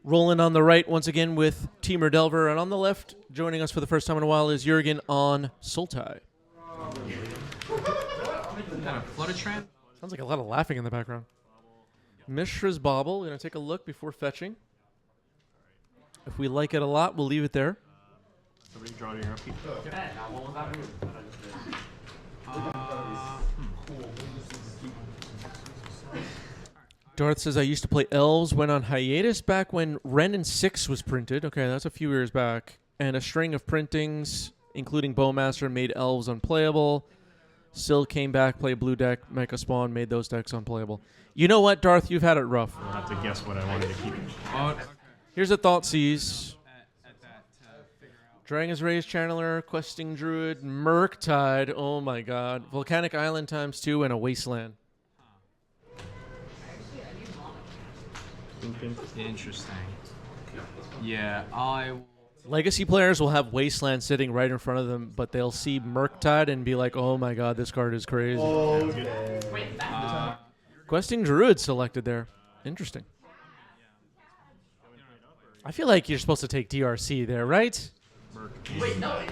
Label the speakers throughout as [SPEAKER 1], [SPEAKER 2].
[SPEAKER 1] Rolling on the right once again with Temur Delver, and on the left, joining us for the first time in a while, is Jurgen on Sultai. Sounds like a lot of laughing in the background. Mishra's Bauble. We're going to take a look before fetching. If we like it a lot, we'll leave it there.
[SPEAKER 2] Somebody draw your upkeep.
[SPEAKER 1] Darth says, I used to play Elves, went on hiatus back when Ren and 6 was printed. Okay, that's a few years back. And a string of printings, including Bowmaster, made Elves unplayable. Still came back, played blue deck, Mecha Spawn, made those decks unplayable. You know what, Darth? You've had it rough.
[SPEAKER 2] I'll have to guess what I wanted to keep.
[SPEAKER 1] Here's a Thoughtseize. Dragon's Rage Channeler, Questing Druid, Murktide. Oh my god. Volcanic Island ×2 and a Wasteland.
[SPEAKER 3] Interesting. Yeah,
[SPEAKER 1] Legacy players will have Wasteland sitting right in front of them, but they'll see Murktide and be like, oh my god, this card is crazy. Questing Druid selected there. Interesting. I feel like you're supposed to take DRC there, right?
[SPEAKER 4] Wait, no.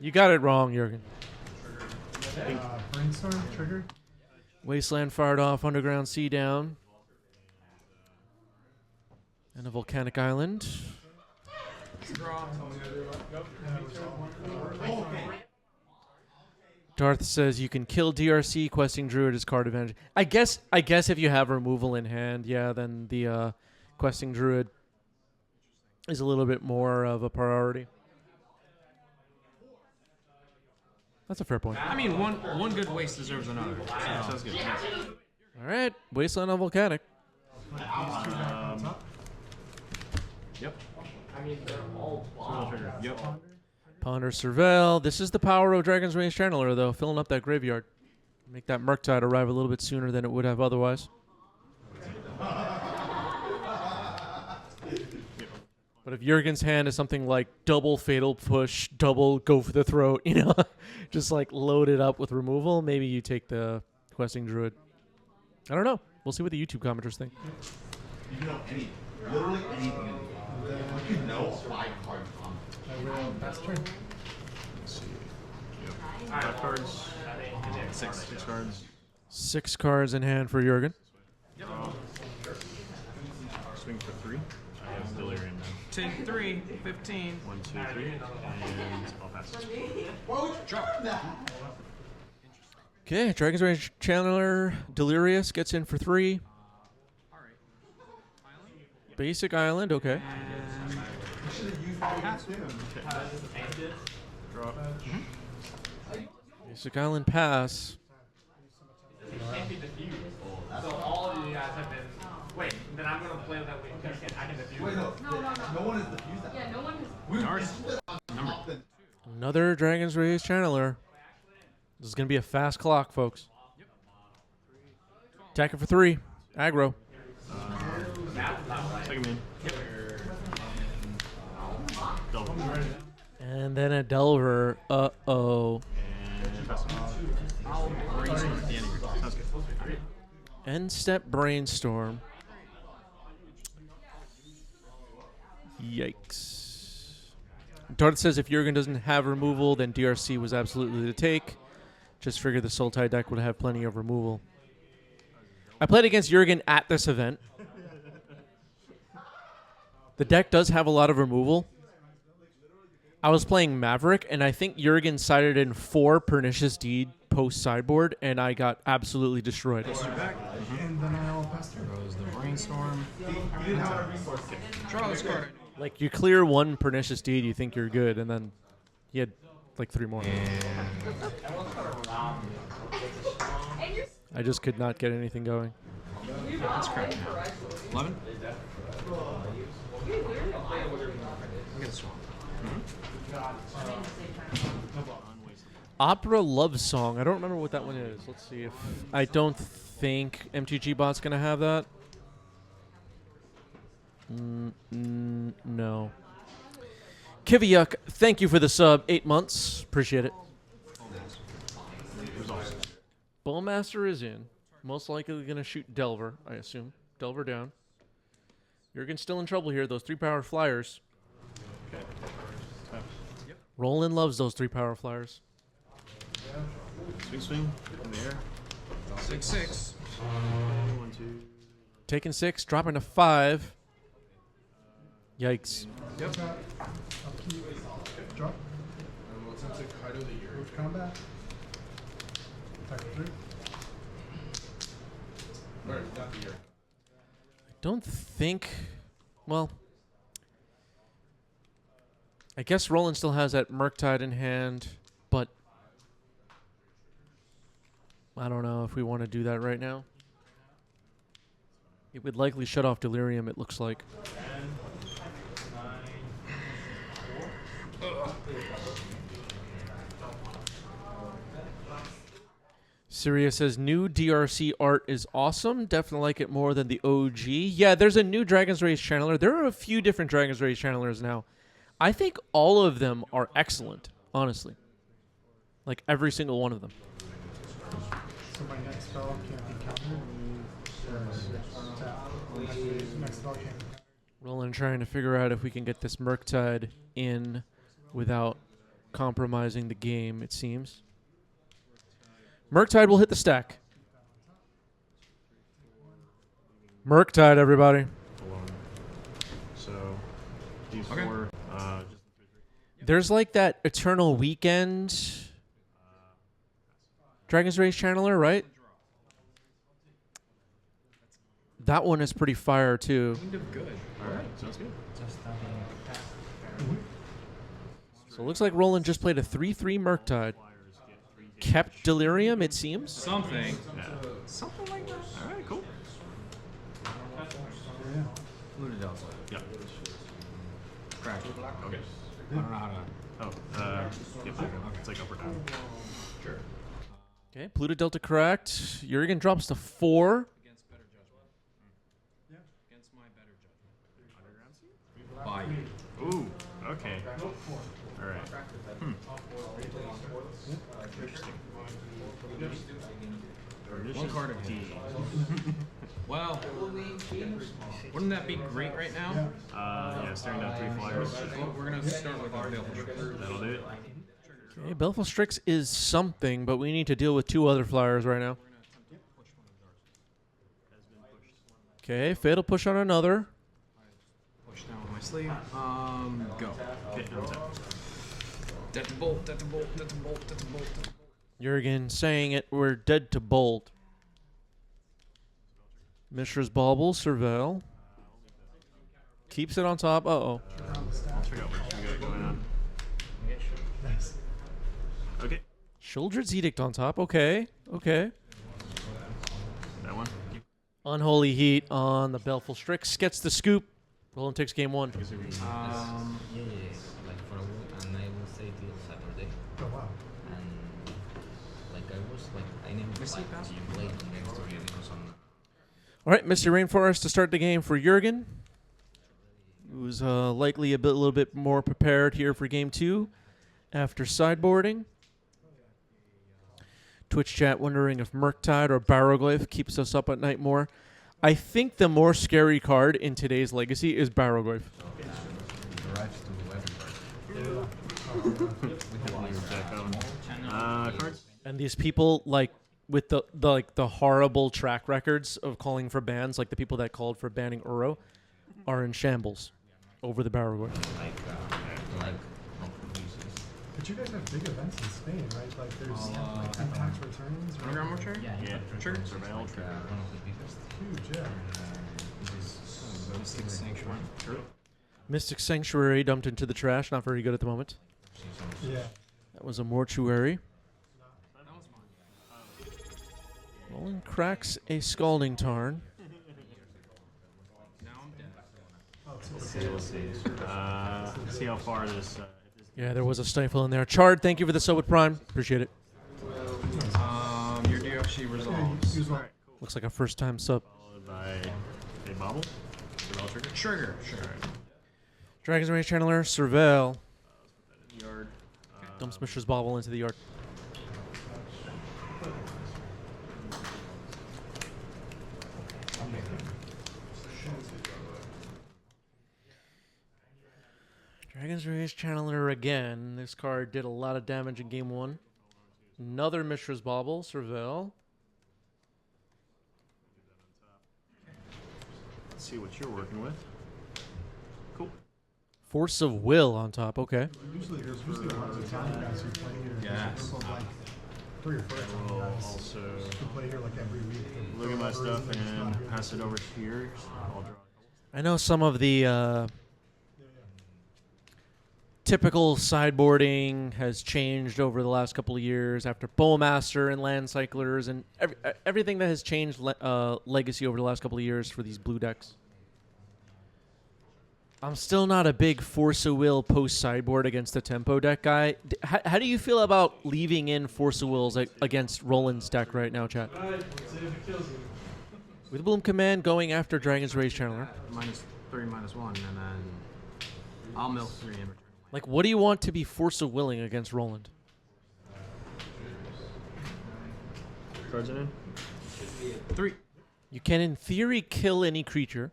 [SPEAKER 1] You got it wrong, Jurgen.
[SPEAKER 5] Brainstorm trigger.
[SPEAKER 1] Wasteland fired off, Underground Sea down. And a Volcanic Island. Darth says you can kill DRC, Questing Druid is card advantage. I guess if you have removal in hand, yeah, then the Questing Druid is a little bit more of a priority. That's a fair point.
[SPEAKER 3] I mean, one good waste deserves another.
[SPEAKER 2] Yeah, sounds good. Yes.
[SPEAKER 1] All right, Wasteland on Volcanic.
[SPEAKER 2] Yep.
[SPEAKER 4] I mean, they're all
[SPEAKER 2] Trigger. Yep.
[SPEAKER 1] Ponder Surveil. This is the power of Dragon's Rage Channeler, though, filling up that graveyard. Make that Murktide arrive a little bit sooner than it would have otherwise. But if Jurgen's hand is something like double Fatal Push, double Go for the Throat, you know, just like load it up with removal, maybe you take the Questing Druid. I don't know. We'll see what the YouTube commenters think.
[SPEAKER 6] You can know anything. Literally anything. You can know 5 cards on
[SPEAKER 5] Pass turn.
[SPEAKER 2] Let's see. Yep. 5 cards. 6 cards.
[SPEAKER 1] 6 cards in hand for Jurgen.
[SPEAKER 2] Swing for 3. I have Delirium now.
[SPEAKER 3] Take 3, 15.
[SPEAKER 2] 1, 2, 3. And I'll pass.
[SPEAKER 1] Okay, Dragon's Rage Channeler Delirious gets in for 3. Basic Island, okay.
[SPEAKER 2] Drop.
[SPEAKER 1] Basic Island pass.
[SPEAKER 4] So all of you guys have been. Wait, then I'm gonna play with that. I can defuse.
[SPEAKER 6] Wait, no one has diffused that.
[SPEAKER 7] Yeah, no one has.
[SPEAKER 1] Another Dragon's Rage Channeler. This is going to be a fast clock, folks. Attack it for 3. Aggro.
[SPEAKER 2] Second main. Yep. Double.
[SPEAKER 1] And then a Delver. Uh-oh.
[SPEAKER 2] And pass. Brainstorm at the end of your turn. Sounds good.
[SPEAKER 1] End step Brainstorm. Yikes. Darth says if Jurgen doesn't have removal, then DRC was absolutely the take. Just figured the Sultai deck would have plenty of removal. I played against Jurgen at this event. The deck does have a lot of removal. I was playing Maverick, and I think Jurgen sided in 4 Pernicious Deed post-sideboard, and I got absolutely destroyed.
[SPEAKER 5] And then I'll pass turn.
[SPEAKER 3] Goes the Brainstorm. Draw this card.
[SPEAKER 1] Like, you clear 1 Pernicious Deed, you think you're good, and then he had, like, 3 more. I just could not get anything going.
[SPEAKER 3] That's correct. 11? Get a swamp.
[SPEAKER 1] Opera Love Song. I don't remember what that one is. Let's see if... I don't think MTG Bot's going to have that. No. Kiviuk, thank you for the sub. 8 months. Appreciate it. Bowmaster is in. Most likely going to shoot Delver, I assume. Delver down. Jurgen's still in trouble here. Those 3-power flyers.
[SPEAKER 2] Okay. Tough.
[SPEAKER 1] Roland loves those 3-power flyers.
[SPEAKER 2] Swing in the air.
[SPEAKER 7] 6/6.
[SPEAKER 2] 1, 2.
[SPEAKER 1] Taking 6, dropping to 5. Yikes.
[SPEAKER 7] Yep.
[SPEAKER 5] Upkeep. Drop. Move to combat. Attack for 3.
[SPEAKER 1] Don't think. Well, I guess Roland still has that Murktide in hand, but I don't know if we want to do that right now. It would likely shut off Delirium, it looks like. Sirius says, new DRC art is awesome. Definitely like it more than the OG. Yeah, there's a new Dragon's Rage channeler. There are a few different Dragon's Rage channelers now. I think all of them are excellent, honestly. Like, every single one of them.
[SPEAKER 5] So my next spell can't be countered. Next spell can't be countered.
[SPEAKER 1] Roland trying to figure out if we can get this Murktide in without compromising the game, it seems. Murktide will hit the stack. Murktide, everybody.
[SPEAKER 2] So, these
[SPEAKER 7] Okay.
[SPEAKER 2] 4.
[SPEAKER 1] There's like that Eternal Weekend Dragon's Rage channeler, right? That one is pretty fire, too.
[SPEAKER 7] Kind of good.
[SPEAKER 2] Alright, sounds good.
[SPEAKER 1] So it looks like Roland just played a 3/3 Murktide. Kept Delirium, it seems.
[SPEAKER 7] Something.
[SPEAKER 2] Yeah.
[SPEAKER 7] Something like that.
[SPEAKER 2] Alright, cool.
[SPEAKER 5] Yeah.
[SPEAKER 7] Luna Delta.
[SPEAKER 2] Yeah.
[SPEAKER 7] Crash.
[SPEAKER 2] Okay.
[SPEAKER 7] I don't know how to.
[SPEAKER 2] Oh, yep. It's like up or down.
[SPEAKER 7] Sure.
[SPEAKER 1] Okay, Pluto Delta correct. Jurgen drops to 4.
[SPEAKER 7] Against better judgment.
[SPEAKER 5] Yeah.
[SPEAKER 7] Against my better judgment. By you.
[SPEAKER 2] Ooh, okay. Alright. Interesting.
[SPEAKER 7] One card of D. Well, wouldn't that be great right now?
[SPEAKER 2] Yeah, staring down 3 flyers.
[SPEAKER 7] Well, we're gonna start with our Baleful Trigger.
[SPEAKER 2] That'll do it.
[SPEAKER 1] Okay, Baleful Strix is something, but we need to deal with 2 other flyers right now. Okay, Fatal Push on another.
[SPEAKER 7] Push down with my sleeve. Go.
[SPEAKER 2] Okay, untap.
[SPEAKER 7] Death to bolt, death to bolt, death to bolt, death to bolt. Death to bolt.
[SPEAKER 1] Jurgen saying it, we're dead to bolt. Mishra's Bauble, Surveil. Keeps it on top. Uh-oh.
[SPEAKER 2] Let's figure out what we got going on.
[SPEAKER 5] Nice.
[SPEAKER 2] Okay.
[SPEAKER 1] Shouldred's Edict on top. Okay. Okay.
[SPEAKER 2] That one.
[SPEAKER 1] Unholy Heat on the Baleful Strix. Gets the scoop. Roland takes game 1.
[SPEAKER 8] Yeah, like for a week, and I will stay till Saturday.
[SPEAKER 5] Oh wow.
[SPEAKER 8] And like I was like, I never
[SPEAKER 7] Missy
[SPEAKER 8] like
[SPEAKER 7] pass?
[SPEAKER 8] played next to you because I'm
[SPEAKER 1] All right, Mr. Rainforest to start the game for Jurgen, who's likely a little bit more prepared here for game 2 after sideboarding. Twitch chat wondering if Murktide or Barrowglyph keeps us up at night more. I think the more scary card in today's Legacy is Barrowglyph.
[SPEAKER 8] arrives to everybody.
[SPEAKER 2] Cards.
[SPEAKER 1] And these people, like, with the horrible track records of calling for bans, like the people that called for banning Uro, are in shambles over the Barrowglyph.
[SPEAKER 8] Like
[SPEAKER 5] But you guys have big events in Spain, right? Like there's like Impact returns. Right?
[SPEAKER 7] Underground Mortuary?
[SPEAKER 2] Yeah.
[SPEAKER 7] Trigger?
[SPEAKER 2] Surveil.
[SPEAKER 8] one of the biggest.
[SPEAKER 5] Huge, yeah.
[SPEAKER 7] Mystic Sanctuary.
[SPEAKER 2] Sure.
[SPEAKER 1] Mystic Sanctuary dumped into the trash. Not very good at the moment.
[SPEAKER 5] Yeah.
[SPEAKER 1] That was a mortuary. Roland cracks a Scalding Tarn.
[SPEAKER 7] Now I'm dead.
[SPEAKER 5] Oh,
[SPEAKER 2] Let's see how far this.
[SPEAKER 1] Yeah, there was a stifle in there. Chard, thank you for the sub with Prime. Appreciate it.
[SPEAKER 7] Your DFC resolves.
[SPEAKER 5] Use one.
[SPEAKER 1] Looks like a first-time sub.
[SPEAKER 2] Followed by a bobble. Surveil trigger.
[SPEAKER 7] Trigger, sure.
[SPEAKER 1] Dragon's Rage Channeler, Surveil.
[SPEAKER 2] Yard.
[SPEAKER 1] Dumps Mishra's Bauble into the yard. Dragon's Rage Channeler again. This card did a lot of damage in game 1. Another Mishra's Bauble, Surveil.
[SPEAKER 2] Let's see what you're working with. Cool.
[SPEAKER 1] Force of Will on top, okay.
[SPEAKER 5] Usually there's usually a lot of Italian guys who play here.
[SPEAKER 2] Yes.
[SPEAKER 5] There's like 3 or 4 Italian
[SPEAKER 2] We'll
[SPEAKER 5] guys
[SPEAKER 2] also
[SPEAKER 5] who play here like every week.
[SPEAKER 2] look at my stuff and pass it over to yours. I'll draw.
[SPEAKER 1] I know some of the typical sideboarding has changed over the last couple of years after Bowmaster and Land Cyclers and everything that has changed Legacy over the last couple of years for these blue decks. I'm still not a big Force of Will post sideboard against the Tempo deck guy. How do you feel about leaving in Force of Wills against Roland's deck right now, chat? With Bloom Command going after Dragon's Rage Channeler.
[SPEAKER 2] -3, -1, and then I'll milk 3 in return.
[SPEAKER 1] Like, what do you want to be Force of Willing against Roland?
[SPEAKER 2] Cards in. 3.
[SPEAKER 1] You can, in theory, kill any creature.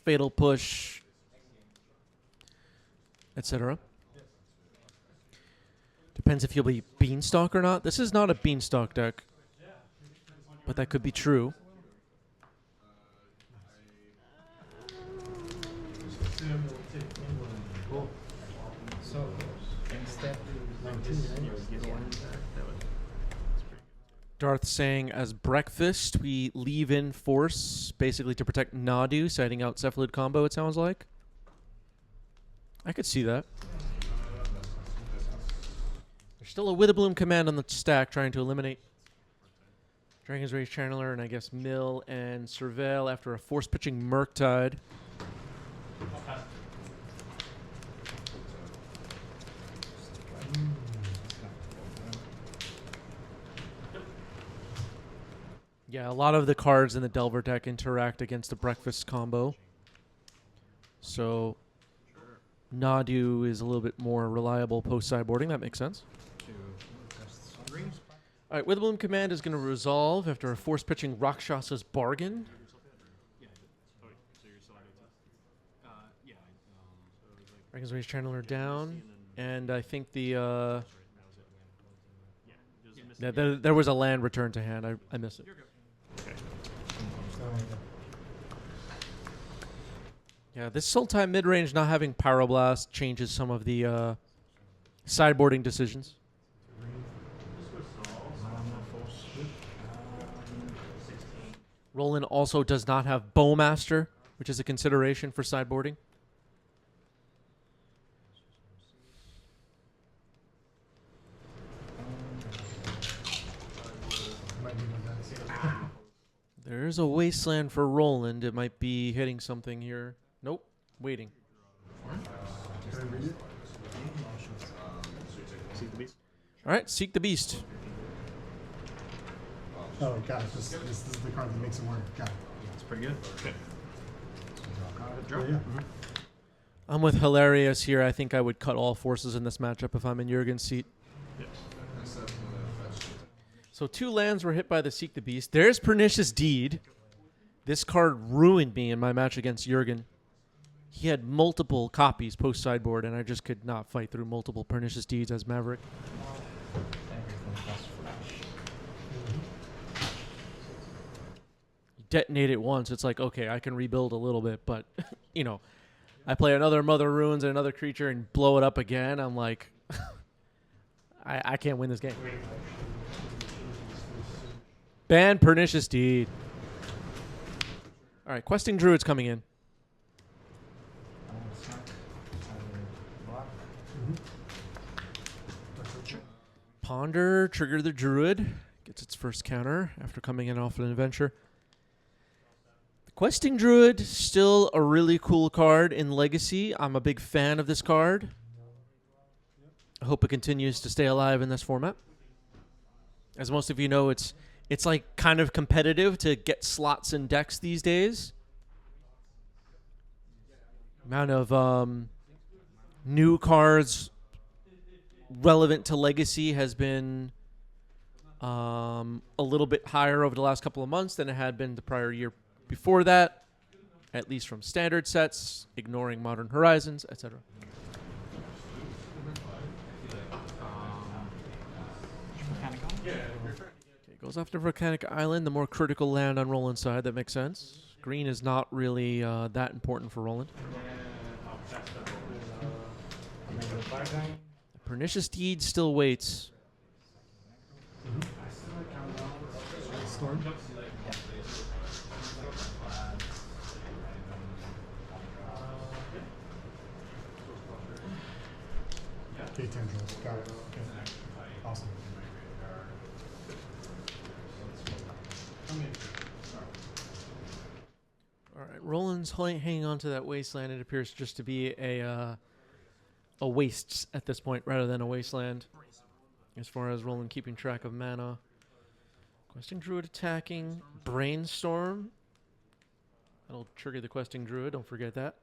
[SPEAKER 1] Fatal Push, etc. Depends if you'll be Beanstalk or not. This is not a Beanstalk deck, but that could be true.
[SPEAKER 5] Cool. So, step 19,
[SPEAKER 1] Darth saying, as breakfast, we leave in Force, basically to protect Nadu, citing out Cephalid combo, it sounds like. I could see that. There's still a Witherbloom command on the stack trying to eliminate Dragon's Rage Channeler and I guess Mill and Surveil after a force pitching Murktide. Yeah, a lot of the cards in the Delver deck interact against the Breakfast combo. So Nadu is a little bit more reliable post-sideboarding. That makes sense.
[SPEAKER 2] 3.
[SPEAKER 1] All right, Witherbloom Command is going to resolve after a force-pitching Rakshasa's Bargain. Dragon's Rage Channeler down. And I think the... there was a land return to hand. I missed it. Yeah, this Sultai mid-range not having Pyroblast changes some of the sideboarding decisions. Roland also does not have Bowmaster, which is a consideration for sideboarding. There's a Wasteland for Roland. It might be hitting something here. Nope. Waiting.
[SPEAKER 2] Seek the beast.
[SPEAKER 1] All right, Seek the Beast.
[SPEAKER 5] Oh, got it. This is the card that makes it work. Got it.
[SPEAKER 2] That's pretty good. Okay.
[SPEAKER 5] Oh, yeah.
[SPEAKER 1] I'm with Hilarious here. I think I would cut all forces in this matchup if I'm in Jurgen's seat.
[SPEAKER 2] Yes.
[SPEAKER 1] So 2 lands were hit by the Seek the Beast. There's Pernicious Deed. This card ruined me in my match against Jurgen. He had multiple copies post-sideboard, and I just could not fight through multiple Pernicious Deeds as Maverick. You detonate it once, it's like, okay, I can rebuild a little bit, but, you know, I play another Mother Runes and another creature and blow it up again. I'm like, I can't win this game. Ban Pernicious Deed. All right, Questing Druid's coming in. Ponder, trigger the Druid. Gets its first counter after coming in off an adventure. The Questing Druid, still a really cool card in Legacy. I'm a big fan of this card. I hope it continues to stay alive in this format. As most of you know, it's like kind of competitive to get slots in decks these days. Amount of new cards relevant to Legacy has been a little bit higher over the last couple of months than it had been the prior year before that. at least from standard sets, ignoring Modern Horizons, etc. Okay, goes after Volcanic Island, the more critical land on Roland's side. That makes sense. Green is not really that important for Roland. Pernicious Deed still waits.
[SPEAKER 5] Storm. Gate tendrils. Got it. Okay. Awesome.
[SPEAKER 1] All right, Roland's hanging on to that wasteland. It appears just to be a waste at this point rather than a wasteland. As far as Roland keeping track of mana. Questing Druid attacking. Brainstorm. That'll trigger the Questing Druid, don't forget that.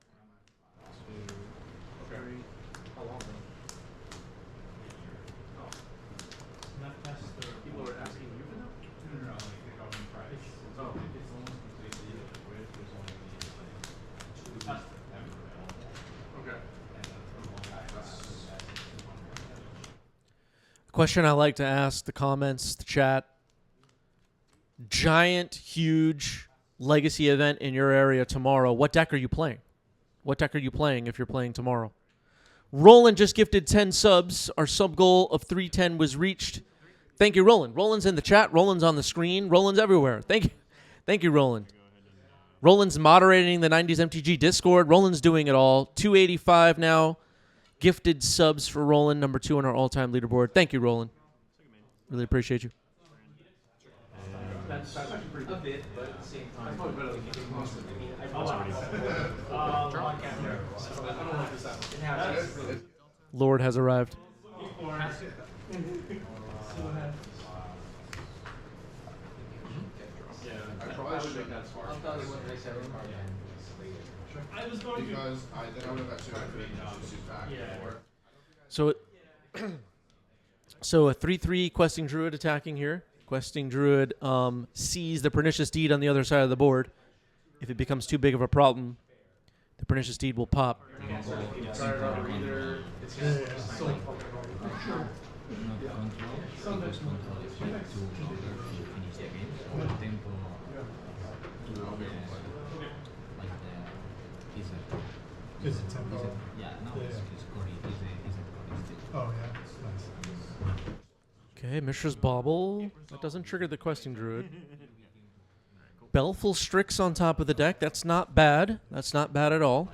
[SPEAKER 1] Question I like to ask the comments, the chat. Giant, huge legacy event in your area tomorrow. What deck are you playing? What deck are you playing if you're playing tomorrow? Roland just gifted 10 subs. Our sub goal of 310 was reached. Thank you, Roland. Roland's in the chat. Roland's on the screen. Roland's everywhere. Thank you. Thank you, Roland. Roland's moderating the 90s MTG Discord. Roland's doing it all. 285 now. Gifted subs for Roland, number 2 on our all-time leaderboard. Thank you, Roland. Really appreciate you.
[SPEAKER 4] That's actually pretty good. A bit, but at the same time, that's probably better than getting most of it.
[SPEAKER 1] Lord has arrived.
[SPEAKER 6] Because then I would have actually back before.
[SPEAKER 1] So, so a 3/3 Questing Druid attacking here. Questing Druid sees the Pernicious Deed on the other side of the board. If it becomes too big of a problem, the Pernicious Deed will pop.
[SPEAKER 5] Is it tempo?
[SPEAKER 8] Yeah, no,
[SPEAKER 5] Yeah.
[SPEAKER 8] it's Cory. He's a
[SPEAKER 5] Oh, yeah. Nice.
[SPEAKER 1] Okay, Mishra's Bauble. That doesn't trigger the Questing Druid. Belful Strix on top of the deck. That's not bad. That's not bad at all.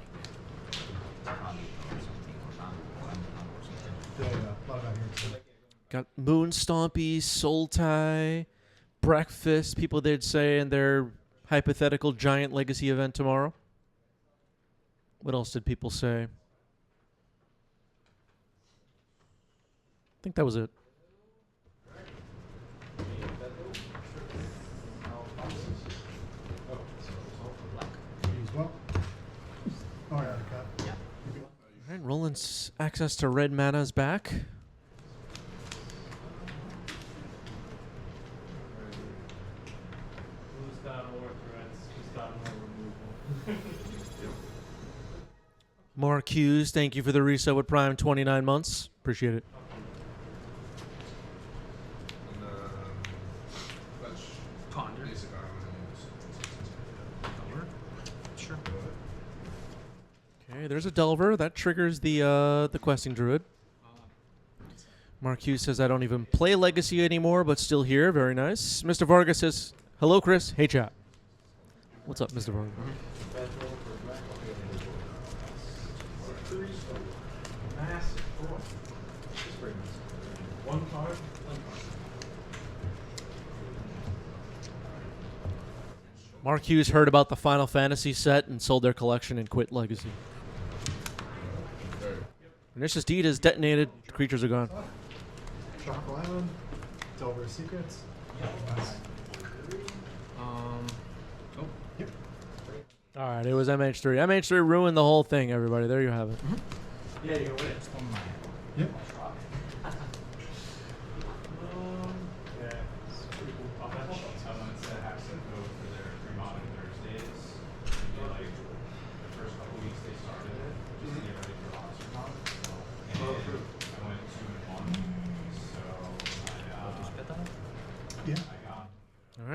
[SPEAKER 5] Yeah, a lot of that here too.
[SPEAKER 1] Got Moon Stompy, Sultai, Breakfast. People did say in their hypothetical giant legacy event tomorrow. What else did people say? I think that was it.
[SPEAKER 5] You as well. Oh, yeah, got it.
[SPEAKER 1] All right, Roland's access to red mana is back.
[SPEAKER 4] Who's got more threats? Who's got more removal?
[SPEAKER 1] Mark Hughes, thank you for the reset with Prime 29 months. Appreciate it.
[SPEAKER 7] Ponder. Sure.
[SPEAKER 1] Okay, there's a Delver. That triggers the Questing Druid. Mark Hughes says, I don't even play Legacy anymore, but still here. Very nice. Mr. Vargas says, hello, Chris. Hey, chat. What's up, Mr. Vargas?
[SPEAKER 3] Massive. One card.
[SPEAKER 1] Mark Hughes heard about the Final Fantasy set and sold their collection and quit Legacy. Pernicious Deed is detonated. The creatures are gone.
[SPEAKER 5] Tropical Island. Delver Secrets. Nice. Yep.
[SPEAKER 1] All right, it was MH3. MH3 ruined the whole thing, everybody. There you have it.
[SPEAKER 4] Yeah, you're winning.
[SPEAKER 5] Yep.
[SPEAKER 4] Yeah, it's pretty cool.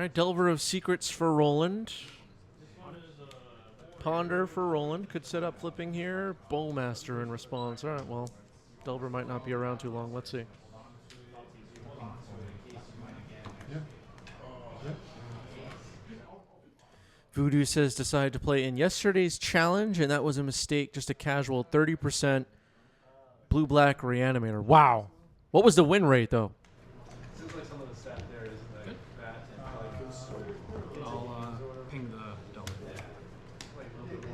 [SPEAKER 1] right, Delver of Secrets for Roland. Ponder for Roland. Could set up flipping here. Bowmaster in response. All right, well, Delver might not be around too long. Let's see.
[SPEAKER 5] Yeah. Yeah.
[SPEAKER 1] Voodoo says decided to play in yesterday's challenge, and that was a mistake. Just a casual 30% blue-black reanimator. Wow. What was the win rate, though?
[SPEAKER 4] Seems like some of the stat there isn't that bad.
[SPEAKER 7] I'll ping the Delver.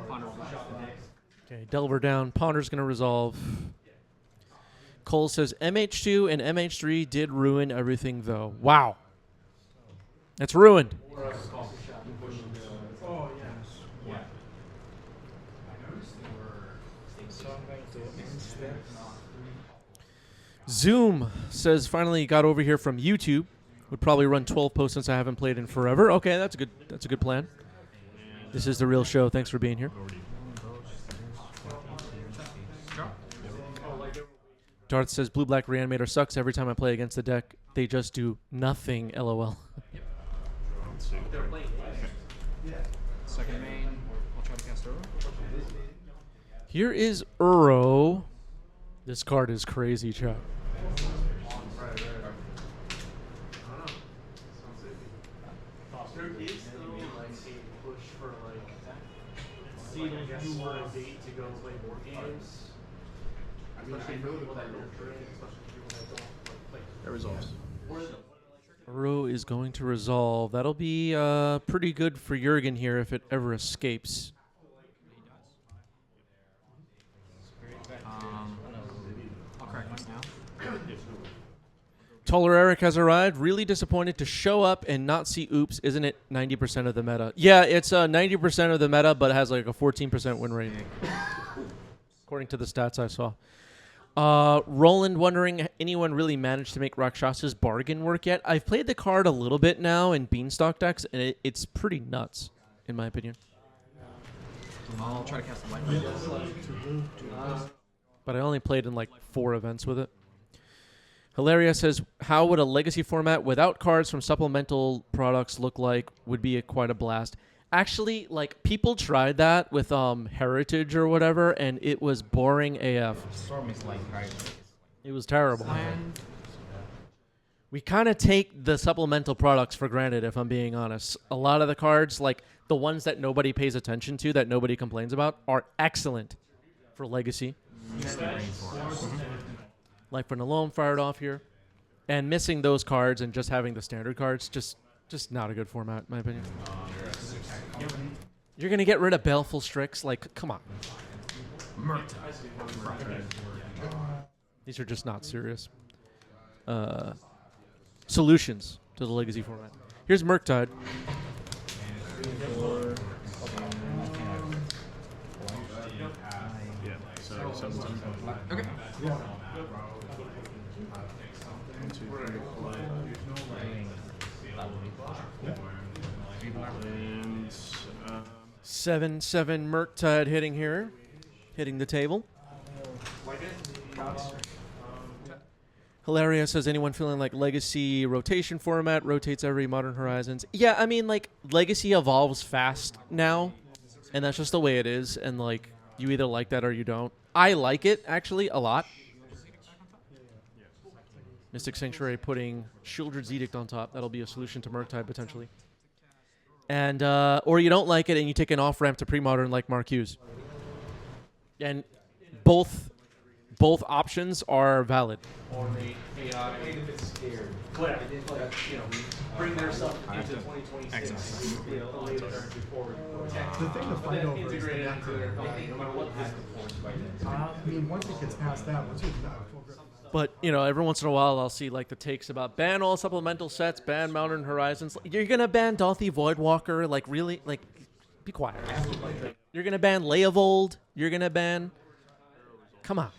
[SPEAKER 7] Ponder will shot the next.
[SPEAKER 1] Okay, Delver down. Ponder's going to resolve. Cole says MH2 and MH3 did ruin everything, though. Wow. That's ruined.
[SPEAKER 3] Oh, yeah.
[SPEAKER 1] Zoom says finally got over here from YouTube. Would probably run 12 posts since I haven't played in forever. Okay, that's a good plan. This is the real show. Thanks for being here. Darth says blue-black reanimator sucks. Every time I play against the deck, they just do nothing. LOL.
[SPEAKER 7] Second main, I'll try to cast Uro.
[SPEAKER 1] Here is Uro. This card is crazy, Chuck.
[SPEAKER 4] There is still like a push for like seeing who would date to go play board games. Especially for people that don't drink, especially people that don't like.
[SPEAKER 2] That resolves.
[SPEAKER 1] Uro is going to resolve. That'll be pretty good for Jurgen here if it ever escapes.
[SPEAKER 7] I'll crack this now.
[SPEAKER 1] Taller Eric has arrived. Really disappointed to show up and not see Oops. Isn't it 90% of the meta? Yeah, it's 90% of the meta, but it has like a 14% win rate. According to the stats I saw. Roland wondering, anyone really managed to make Rakshas's bargain work yet? I've played the card a little bit now in Beanstalk decks, and it's pretty nuts, in my opinion.
[SPEAKER 7] I'll try to cast the lightning.
[SPEAKER 1] But I only played in like 4 events with it. Hilaria says, how would a legacy format without cards from supplemental products look like? Would be quite a blast. Actually, like, people tried that with Heritage or whatever, and it was boring AF.
[SPEAKER 8] Storm is like right.
[SPEAKER 1] It was terrible. We kind of take the supplemental products for granted, if I'm being honest. A lot of the cards, like the ones that nobody pays attention to, that nobody complains about, are excellent for Legacy. Like for Nalome fired off here. And missing those cards and just having the standard cards, just not a good format, in my opinion. You're going to get rid of Baleful Strix? Like, come on. These are just not serious solutions to the Legacy format. Here's Murktide.
[SPEAKER 2] Yeah, so 17.
[SPEAKER 7] Okay.
[SPEAKER 5] Yeah.
[SPEAKER 2] 1, 2, 3, 4. And
[SPEAKER 1] 7/7 Murktide hitting here. Hitting the table. Hilaria says, anyone feeling like Legacy rotation format rotates every Modern Horizons? Yeah, I mean, like, Legacy evolves fast now, and that's just the way it is, and, like, you either like that or you don't. I like it, actually, a lot. Mystic Sanctuary putting Shieldred's Edict on top. That'll be a solution to Murktide, potentially. And, or you don't like it and you take an off-ramp to pre-modern like Marcuse. And both options are valid.
[SPEAKER 4] Or they chaotic, if it's scared. Whatever. Like, you know, bring their stuff into 2026. You know, the later turns forward.
[SPEAKER 5] The thing to fight over is the
[SPEAKER 4] Integrate it into their
[SPEAKER 5] macro.
[SPEAKER 4] company, no matter what this
[SPEAKER 5] I mean, once it gets past that, once you've got full grip.
[SPEAKER 1] But, you know, every once in a while I'll see, like, the takes about ban all supplemental sets, ban Modern Horizons. You're going to ban Dalthi Voidwalker? Like, really? Like, be quiet. You're going to ban Leovold? You're going to ban... Come on.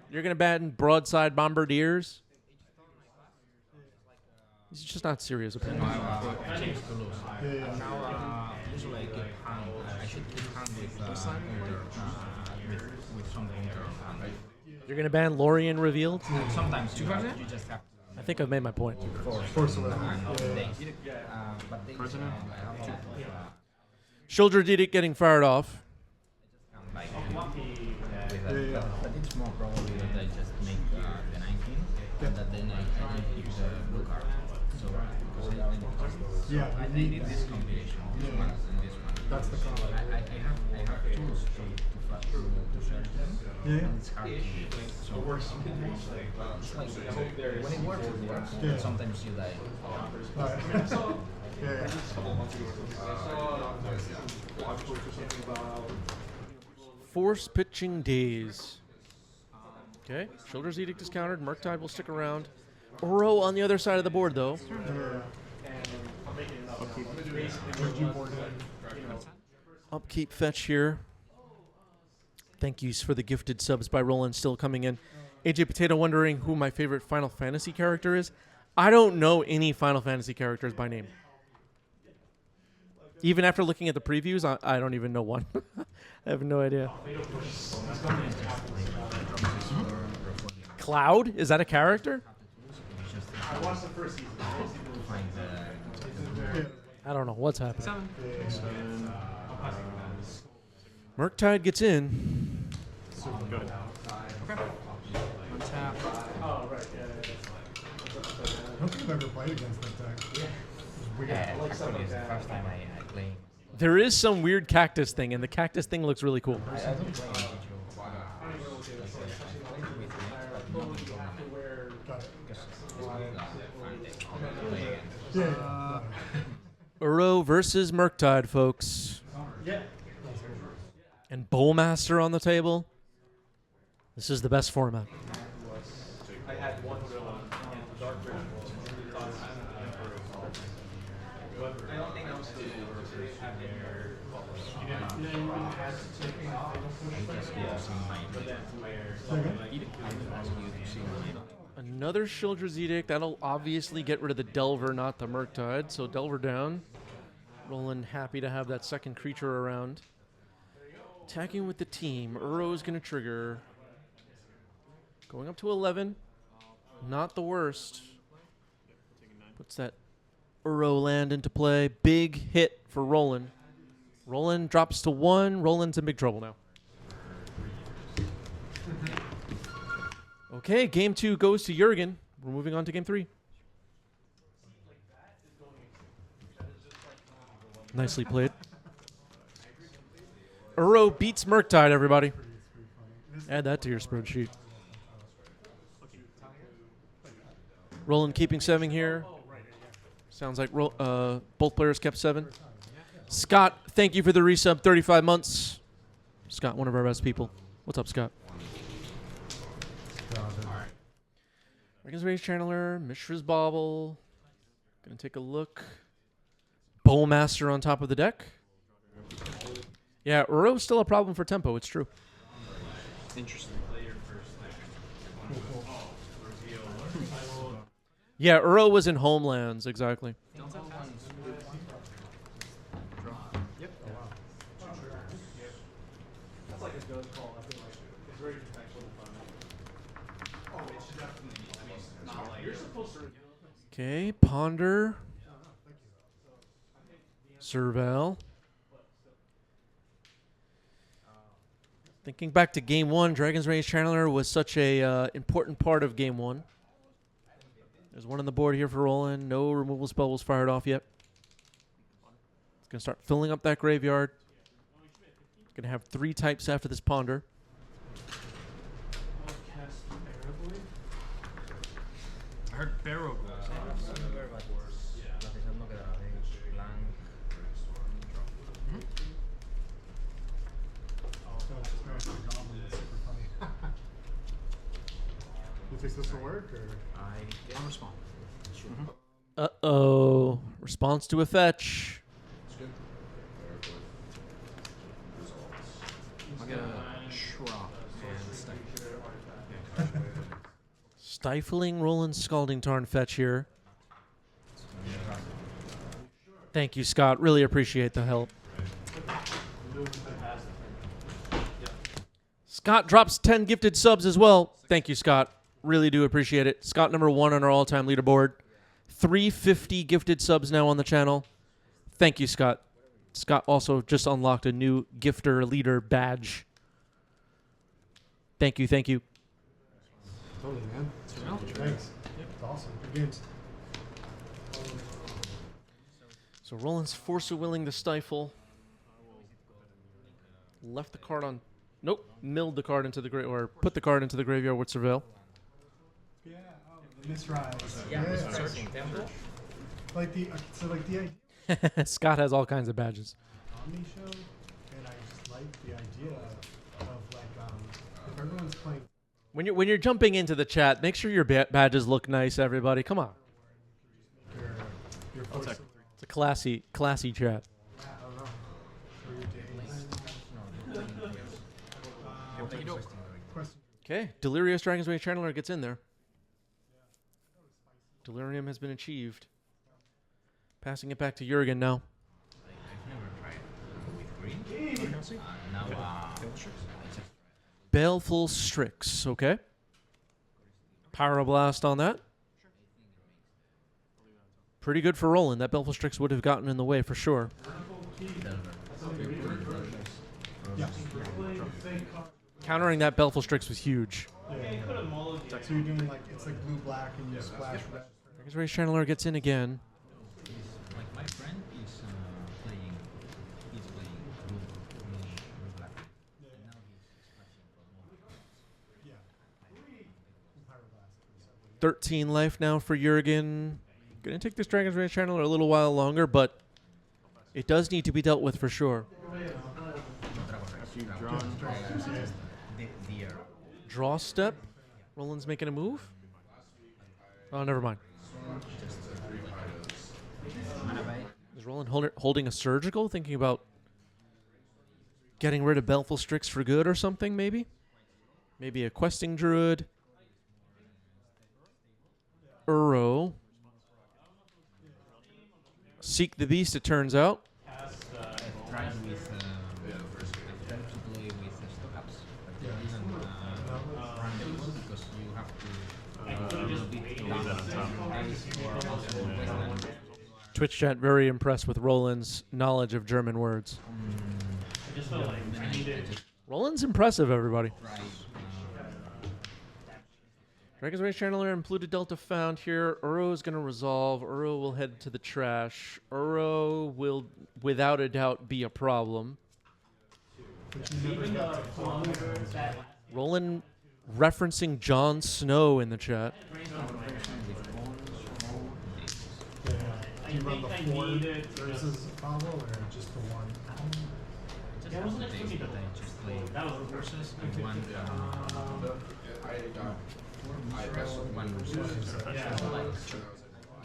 [SPEAKER 1] You're going to ban Broadside Bombardiers? It's just not serious opinion.
[SPEAKER 8] I changed to lose. Now, usually I get hung. I should get hung with something.
[SPEAKER 1] You're going to ban Lorien Revealed?
[SPEAKER 8] Sometimes you just have to.
[SPEAKER 1] I think I've made my point.
[SPEAKER 5] Force away.
[SPEAKER 8] But they
[SPEAKER 2] President?
[SPEAKER 8] I have
[SPEAKER 1] Shoulder Edict getting fired off.
[SPEAKER 8] like but it's more probably that I just make the 19 and that then I don't pick the blue card. So because I need this combination, this one and this one.
[SPEAKER 5] That's the combo.
[SPEAKER 8] I have tools to search them.
[SPEAKER 5] Yeah.
[SPEAKER 8] And it's hard to so it's like when it works, it works.
[SPEAKER 5] Yeah.
[SPEAKER 8] But sometimes you die.
[SPEAKER 5] Alright. Yeah.
[SPEAKER 1] Force pitching days. Okay, Shoulder's Edict is countered. Murktide will stick around. Oro on the other side of the board, though. Upkeep fetch here. Thank yous for the gifted subs by Roland still coming in. AJ Potato wondering who my favorite Final Fantasy character is. I don't know any Final Fantasy characters by name. Even after looking at the previews, I don't even know one. I have no idea. Cloud? Is that a character?
[SPEAKER 4] I watched the first season.
[SPEAKER 1] I don't know what's happening. Murktide gets in.
[SPEAKER 2] Good.
[SPEAKER 7] Untap.
[SPEAKER 4] Oh, right. Yeah.
[SPEAKER 5] I don't think I've ever played against that deck. It's weird.
[SPEAKER 8] Yeah, actually, it's the first time I play.
[SPEAKER 1] There is some weird cactus thing, and the cactus thing looks really cool.
[SPEAKER 8] I don't play in
[SPEAKER 5] Yeah.
[SPEAKER 1] Uro versus Murktide, folks.
[SPEAKER 4] Yeah.
[SPEAKER 1] And Bowmaster on the table. This is the best format.
[SPEAKER 4] I had one real one, and the dark version was really fun. But I don't think I was still having your. You didn't even have to take my but that's where.
[SPEAKER 1] Another Shoulder's Edict. That'll obviously get rid of the Delver, not the Murktide. So Delver down. Roland happy to have that second creature around. Attacking with the team. Uro's going to trigger. Going up to 11. Not the worst. Puts that Uro land into play. Big hit for Roland. Roland drops to 1. Roland's in big trouble now. Okay, game 2 goes to Jurgen. We're moving on to game 3. Nicely played. Uro beats Murktide, everybody. Add that to your spreadsheet. Roland keeping 7 here. Sounds like both players kept 7. Scott, thank you for the resub, 35 months. Scott, one of our best people. What's up, Scott? Dragon's Rage Channeler, Mishra's Bauble. Gonna take a look. Bowmaster on top of the deck. Yeah, Uro's still a problem for tempo, it's true.
[SPEAKER 2] Interesting.
[SPEAKER 1] Yeah, Uro was in Homelands, exactly.
[SPEAKER 4] That's like a good call. I feel like it's very contextual fun. Oh, it should definitely be. I mean, not like you're supposed to.
[SPEAKER 1] Okay, Ponder. Serval. Thinking back to Game 1, Dragon's Rage Channeler was such a important part of Game 1. There's one on the board here for Roland. No removal spell was fired off yet. It's going to start filling up that graveyard. Going to have 3 types after this Ponder.
[SPEAKER 7] I heard Barrow goes.
[SPEAKER 5] You think this will work, or?
[SPEAKER 7] I'll respond.
[SPEAKER 1] Uh-oh. Response to a fetch.
[SPEAKER 7] I'll get a Shrub and stick.
[SPEAKER 1] Stifling Roland's Scalding Tarn fetch here. Thank you, Scott. Really appreciate the help. Scott drops 10 gifted subs as well. Thank you, Scott. Really do appreciate it. Scott, number 1 on our all-time leaderboard. 350 gifted subs now on the channel. Thank you, Scott. Scott also just unlocked a new gifter leader badge. Thank you, thank you.
[SPEAKER 5] Totally, man. Thanks. It's awesome. Good games.
[SPEAKER 1] So Roland's force of willing to stifle. Left the card on. Nope. Milled the card into the or put the card into the graveyard with Surveil.
[SPEAKER 5] Yeah, the misrise.
[SPEAKER 8] Yeah, searching Temur.
[SPEAKER 5] Like the idea
[SPEAKER 1] Scott has all kinds of badges.
[SPEAKER 5] Omni show, and I just like the idea of like if everyone's playing.
[SPEAKER 1] When you're jumping into the chat, make sure your badges look nice, everybody. Come on.
[SPEAKER 5] Your
[SPEAKER 2] I'll
[SPEAKER 5] voice.
[SPEAKER 2] take
[SPEAKER 1] It's a classy chat.
[SPEAKER 5] I don't know. For your days. Question.
[SPEAKER 1] Okay, Delirious Dragon's Way Channeler gets in there. Delirium has been achieved. Passing it back to Jurgen now.
[SPEAKER 8] I've never tried with green. Now,
[SPEAKER 1] Baleful Strix, okay. Pyroblast on that. Pretty good for Roland. That Baleful Strix would have gotten in the way for sure.
[SPEAKER 5] Yeah.
[SPEAKER 1] Countering that Baleful Strix was huge.
[SPEAKER 5] So you're doing like it's like blue black and you splash red.
[SPEAKER 1] Dragon's Rage Channeler gets in again.
[SPEAKER 8] like my friend is playing blue black. And now he's splashing for more.
[SPEAKER 5] Yeah. Pyroblast.
[SPEAKER 1] 13 life now for Jurgen. Gonna take this Dragon's Rage Channeler a little while longer, but it does need to be dealt with for sure.
[SPEAKER 2] After you've drawn.
[SPEAKER 8] The arrow.
[SPEAKER 1] Draw step. Roland's making a move. Oh, never mind. Is Roland holding a surgical, thinking about getting rid of Baleful Strix for good or something, maybe? Maybe a questing druid. Uro. Seek the Beast, it turns out.
[SPEAKER 8] I've tried with I've tried to play with stockups, but they didn't run the pool because you have to
[SPEAKER 2] leave that on top.
[SPEAKER 1] Twitch chat very impressed with Roland's knowledge of German words.
[SPEAKER 4] I just felt like I needed.
[SPEAKER 1] Roland's impressive, everybody.
[SPEAKER 8] Try
[SPEAKER 1] Dragon's Rage Channeler and Polluted Delta found here. Uro is going to resolve. Uro will head to the trash. Uro will, without a doubt, be a problem. Roland referencing Jon Snow in the chat.
[SPEAKER 5] Do you run the 4 versus Apollo or just the 1?
[SPEAKER 8] just one days, but I just play horses and one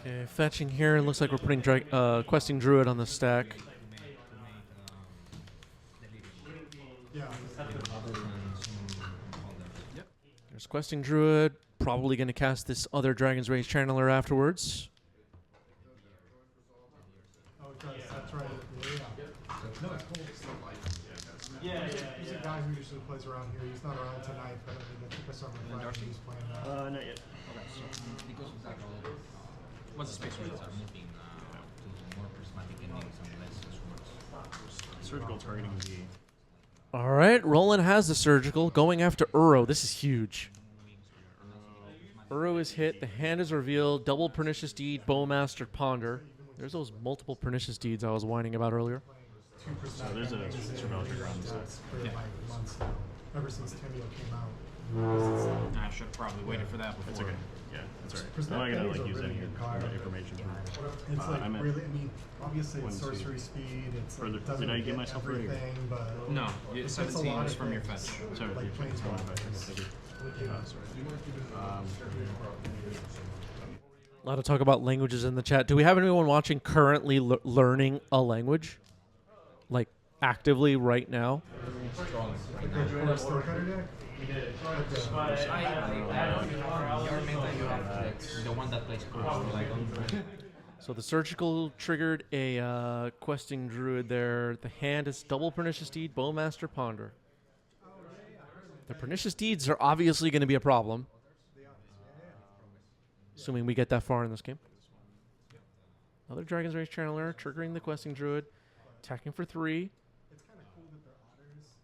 [SPEAKER 1] Okay, fetching here, and looks like we're putting questing druid on the stack.
[SPEAKER 5] Yeah.
[SPEAKER 1] There's questing druid, probably going to cast this other Dragon's Rage Channeler afterwards.
[SPEAKER 5] Oh, it does. That's right. Yeah. No, it's cool. He's a guy who usually plays around here. He's not around tonight, but I mean, I think I saw him Friday. He's playing that.
[SPEAKER 2] Not yet.
[SPEAKER 8] because of that, once the space rates are moving to more prismatic endings and less swords.
[SPEAKER 2] Surgical targeting the.
[SPEAKER 1] All right, Roland has the surgical, going after Uro. This is huge. Uro is hit. The hand is revealed. Double Pernicious Deed, Bowmaster, Ponder. There's those multiple Pernicious Deeds I was whining about earlier.
[SPEAKER 2] So there's a surveil trigger on the side.
[SPEAKER 5] For like months now. Ever since Temur came out.
[SPEAKER 7] I should have probably waited for that before.
[SPEAKER 2] That's okay. Yeah, that's alright. I'm not gonna like use any information from.
[SPEAKER 5] It's like
[SPEAKER 2] I meant
[SPEAKER 5] really, I mean, obviously it's
[SPEAKER 2] 1, 2.
[SPEAKER 5] sorcery speed. It's
[SPEAKER 2] For
[SPEAKER 5] like,
[SPEAKER 2] the-
[SPEAKER 5] doesn't
[SPEAKER 2] did I give
[SPEAKER 5] get
[SPEAKER 2] myself ready?
[SPEAKER 5] everything, but
[SPEAKER 7] No,
[SPEAKER 5] it's a
[SPEAKER 7] 17
[SPEAKER 5] lot
[SPEAKER 7] is
[SPEAKER 5] of
[SPEAKER 7] from your
[SPEAKER 5] things,
[SPEAKER 7] fetch.
[SPEAKER 2] So
[SPEAKER 5] like
[SPEAKER 2] you're
[SPEAKER 5] planeswalkers.
[SPEAKER 1] A lot of talk about languages in the chat. Do we have anyone watching currently learning a language? Like, actively right now?
[SPEAKER 8] The one that plays cards, like
[SPEAKER 1] So the surgical triggered a questing druid there. The hand is double Pernicious Deed, Bowmaster, Ponder. The Pernicious Deeds are obviously going to be a problem. Assuming we get that far in this game. Another Dragon's Rage Channeler, triggering the Questing Druid, attacking for 3.
[SPEAKER 5] It's kind of cool that they're otters.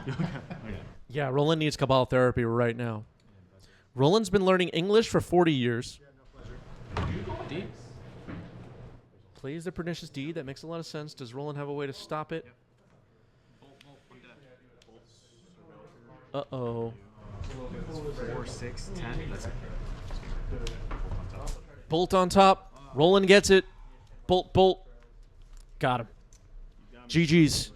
[SPEAKER 5] You know what I mean?
[SPEAKER 1] Yeah, Roland needs Cabal therapy right now. Roland's been learning English for 40 years.
[SPEAKER 7] Deep.
[SPEAKER 1] Plays the Pernicious Deed. That makes a lot of sense. Does Roland have a way to stop it? Uh-oh.
[SPEAKER 2] 4, 6, 10. That's it.
[SPEAKER 1] Bolt on top. Roland gets it. Bolt, bolt. Got him. GG's.